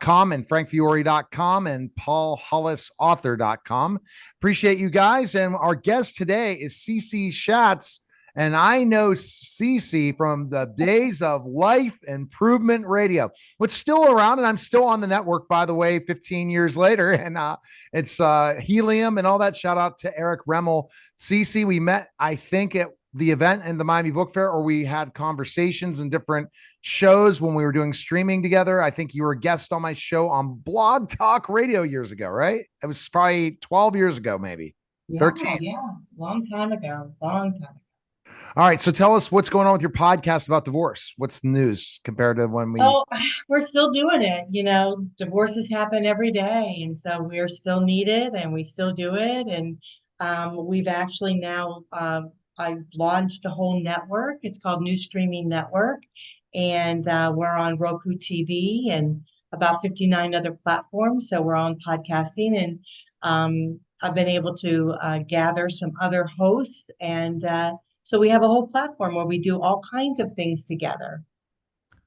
And frankfiore.com and paulhullisauthor.com. Appreciate you guys. And our guest today is CC Schatz. And I know CC from the days of Life Improvement Radio, which is still around. And I'm still on the network, by the way, 15 years later. And it's Helium and all that. Shout out to Eric Remmel. CC, we met, I think, at the event in the Miami Book Fair, or we had conversations in different shows when we were doing streaming together. I think you were a guest on my show on Blog Talk Radio years ago, right? It was probably 12 years ago, maybe Yeah, 13. yeah, long time ago, long time ago. All right. So tell us what's going on with your podcast about divorce. What's the news compared to when we. Oh, we're still doing it. Divorces happen every day, and so we're still needed, and we still do it. And we've actually now I've launched a whole network. It's called New Streaming Network, and we're on Roku TV and about 59 other platforms. So we're on podcasting, and I've been able to gather some other hosts, and so we have a whole platform where we do all kinds of things together.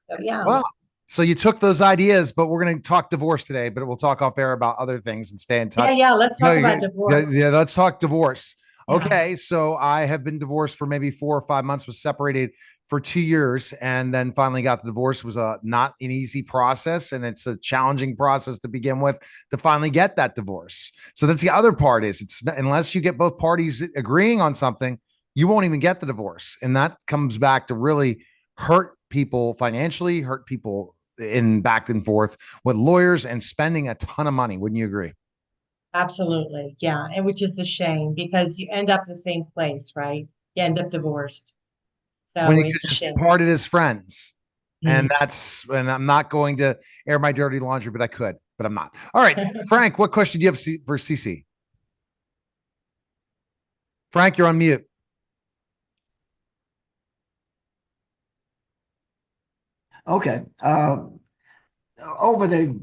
So yeah. Well, so you took those ideas, but we're going to talk divorce today, but we'll talk off air about other things and stay in Yeah, touch. yeah. Let's No, talk about divorce. yeah, let's talk divorce. Yeah. Okay. So I have been divorced for maybe 4 or 5 months, was separated for 2 years, and then finally got the divorce. It was not an easy process, and it's a challenging process to begin with to finally get that divorce. So that's the other part is it's unless you get both parties agreeing on something, you won't even get the divorce. And that comes back to really hurt people financially, hurt people in back and forth with lawyers and spending a ton of money. Wouldn't you agree? Absolutely. Yeah. And which is a shame because you end up the same place, right? You end up divorced. When So you it's could a just shame. parted as friends. And Mm. and I'm not going to air my dirty laundry, but I could, but I'm not. All right, Frank, what question do you have for CC? Frank, you're on mute. Okay. Over the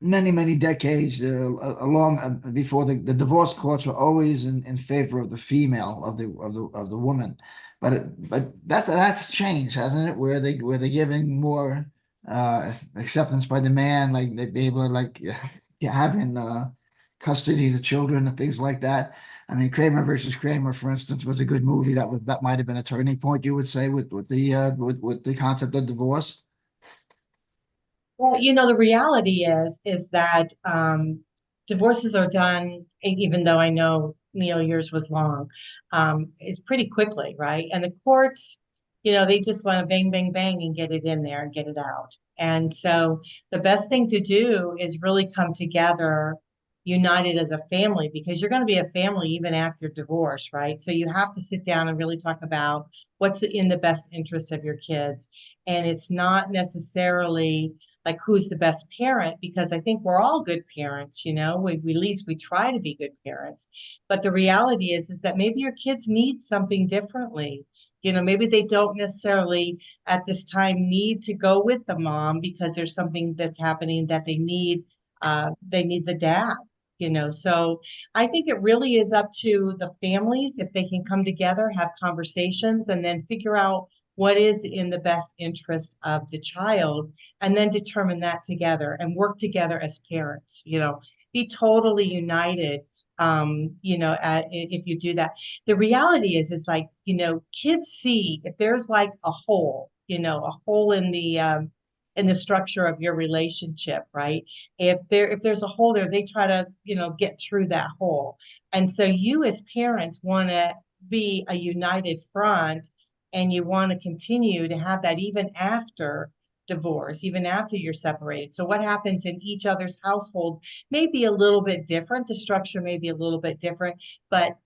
many decades, along before the divorce courts were always in favor of the female of the woman, but that's changed, hasn't it? Where they're giving more acceptance by the man, like they be able to having custody of the children and things like that. I mean, Kramer versus Kramer, for instance, was a good movie that might have been a turning point, you would say, with the concept of divorce. Well, the reality is that divorces are done, even though I know Neil yours was long, it's pretty quickly, right? And the courts, they just want to bang, bang, bang and get it in there and get it out. And so the best thing to do is really come together united as a family because you're going to be a family even after divorce, right? So you have to sit down and really talk about what's in the best interest of your kids. And it's not necessarily like who's the best parent because I think we're all good parents, we at least we try to be good parents. But the reality is that maybe your kids need something differently. Maybe they don't necessarily at this time need to go with the mom because there's something that's happening that they need the dad. So I think it really is up to the families if they can come together, have conversations, and then figure out what is in the best interest of the child and then determine that together and work together as parents, be totally united. If you do that, the reality is like, kids see if there's like a hole, a hole in the structure of your relationship, right? If there's a hole there, they try to, get through that hole. And so you as parents want to be a united front and you want to continue to have that even after divorce, even after you're separated. So what happens in each other's household may be a little bit different. The structure may be a little bit different, but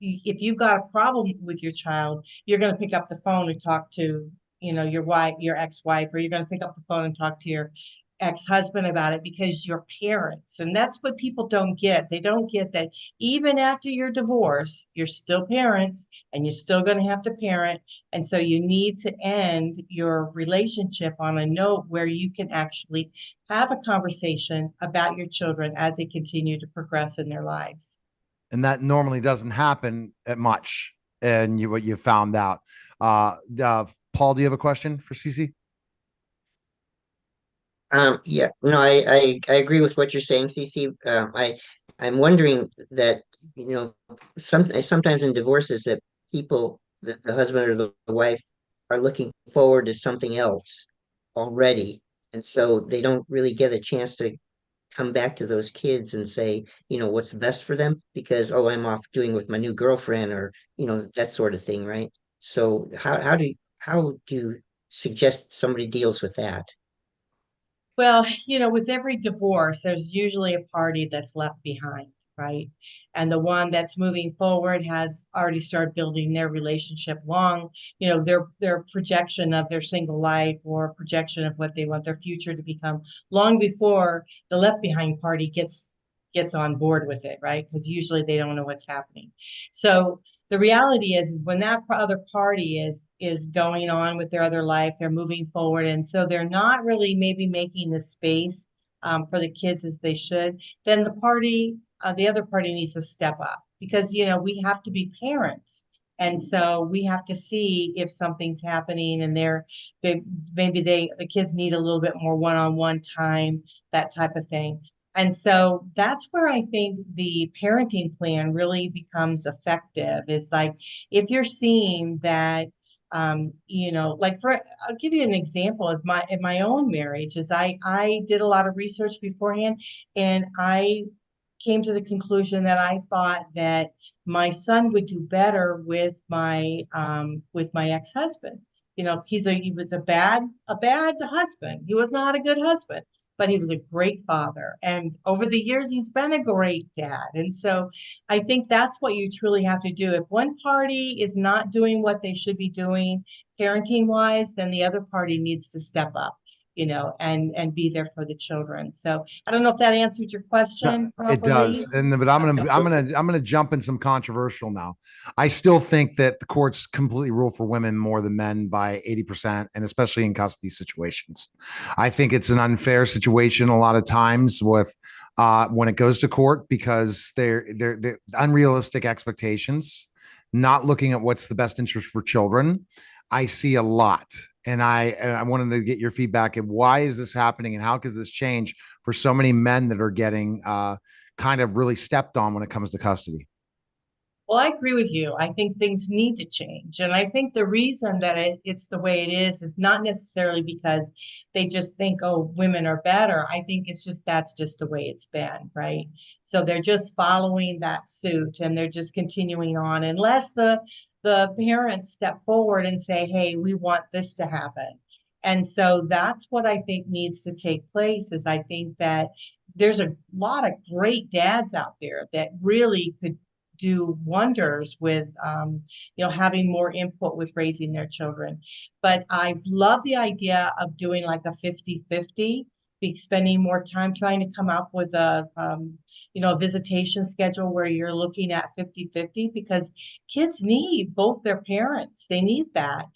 if you've got a problem with your child, you're going to pick up the phone and talk to, your wife, your ex-wife, or you're going to pick up the phone and talk to your ex-husband about it because you're parents. And that's what people don't get. They don't get that even after your divorce, you're still parents and you're still going to have to parent. And so you need to end your relationship on a note where you can actually have a conversation about your children as they continue to progress in their lives. And that normally doesn't happen at much. And what you found out. Paul, do you have a question for CC? Yeah, no, I agree with what you're saying, Cece. I'm wondering that, you know, sometimes in divorces that people, the husband or the wife are looking forward to something else already. And so they don't really get a chance to come back to those kids and say, what's best for them because, oh, I'm off doing with my new girlfriend or, that sort of thing, right? So how do you suggest somebody deals with that? Well, with every divorce, there's usually a party that's left behind, right? And the one that's moving forward has already started building their relationship long, their projection of their single life or projection of what they want their future to become long before the left behind party gets on board with it, right? Because usually they don't know what's happening. So the reality is when that other party is going on with their other life, they're moving forward, and so they're not really maybe making the space for the kids as they should. Then the other party needs to step up because we have to be parents, and so we have to see if something's happening, and maybe the kids need a little bit more one-on-one time, that type of thing. And so that's where I think the parenting plan really becomes effective is like if you're seeing that like I'll give you an example as in my own marriage is I did a lot of research beforehand and I came to the conclusion that I thought that my son would do better with my ex-husband. He was a bad husband. He was not a good husband, but he was a great father. And over the years, he's been a great dad. And so I think that's what you truly have to do. If one party is not doing what they should be doing parenting wise, then the other party needs to step up, and be there for the children. So I don't know if that answered your question It does. properly. But I'm gonna Okay. jump in some controversial now. I still think that the courts completely rule for women more than men by 80%, and especially in custody situations. I think it's an unfair situation a lot of times with when it goes to court because they're unrealistic expectations, not looking at what's the best interest for children. I see a lot. And I wanted to get your feedback and why is this happening and how does this change for so many men that are getting kind of really stepped on when it comes to custody? Well, I agree with you. I think things need to change. And I think the reason that it's the way it is not necessarily because they just think, oh, women are better. I think it's just that's just the way it's been, right? So they're just following that suit and they're just continuing on unless the parents step forward and say, hey, we want this to happen. And so that's what I think needs to take place is I think that there's a lot of great dads out there that really could do wonders with having more input with raising their children. But I love the idea of doing like a 50-50, be spending more time trying to come up with a visitation schedule where you're looking at 50-50 because kids need both their parents. They need that.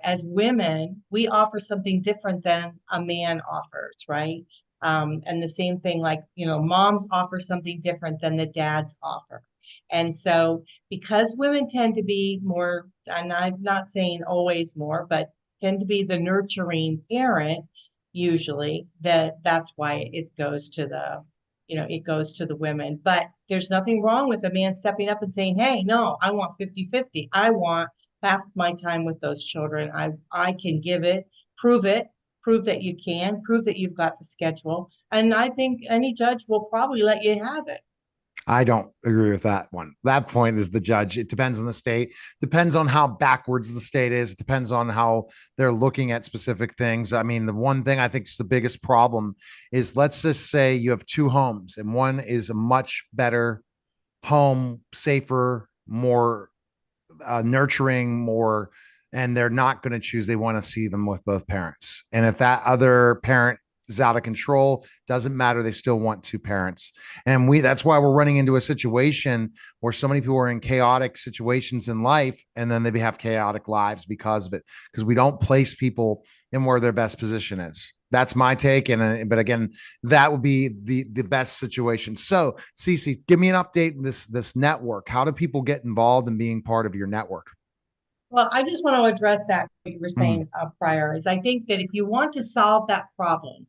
As women, we offer something different than a man offers, right? And the same thing, like, moms offer something different than the dads offer. And so, because women tend to be more, and I'm not saying always more, but tend to be the nurturing parent, usually, that's why it goes to the women. But there's nothing wrong with a man stepping up and saying, hey, no, I want 50-50. I want half my time with those children. I can give it, prove it, prove that you can, prove that you've got the schedule. And I think any judge will probably let you have it. I don't agree with that one. That point is the judge. It depends on the state, depends on how backwards the state is, it depends on how they're looking at specific things. I mean, the one thing I think is the biggest problem is let's just say you have two homes and one is a much better home, safer, more nurturing, more, and they're not going to choose. They want to see them with both parents. And if that other parent is out of control, doesn't matter. They still want two parents. And that's why we're running into a situation where so many people are in chaotic situations in life and then they have chaotic lives because of it, because we don't place people in where their best position is. That's my take. But again, that would be the best situation. So Cece, give me an update in this network. How do people get involved in being part of your network? Well, I just want to address that what you were Mm. saying prior is I think that if you want to solve that problem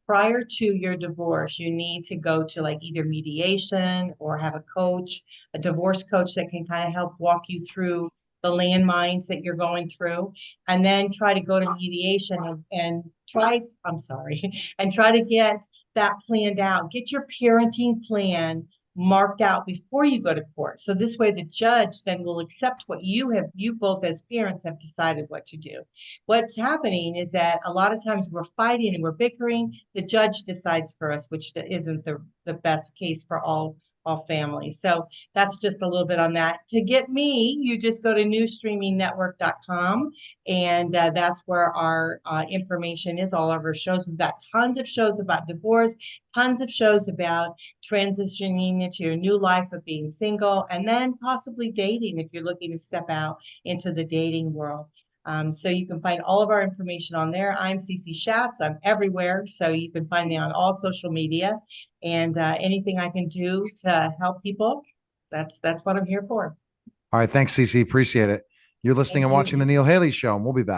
prior to your divorce, you need to go to like either mediation or have a coach, a divorce coach that can kind of help walk you through the landmines that you're going through, and then try to go to mediation and try, I'm sorry, and try to get that planned out. Get your parenting plan marked out before you go to court. So this way the judge then will accept what you both as parents have decided what to do. What's happening is that a lot of times we're fighting and we're bickering. The judge decides for us, which isn't the best case for all families. So that's just a little bit on that. To get me, you just go to newstreamingnetwork.com, and that's where our information is, all of our shows. We've got tons of shows about divorce, tons of shows about transitioning into your new life of being single, and then possibly dating if you're looking to step out into the dating world. So you can find all of our information on there. I'm CC Schatz. I'm everywhere. So you can find me on all social media, and anything I can do to help people, that's what I'm here for. All right. Thanks, CC. Appreciate it. You're listening Thank and you. watching the Neil Haley Show, and we'll be back.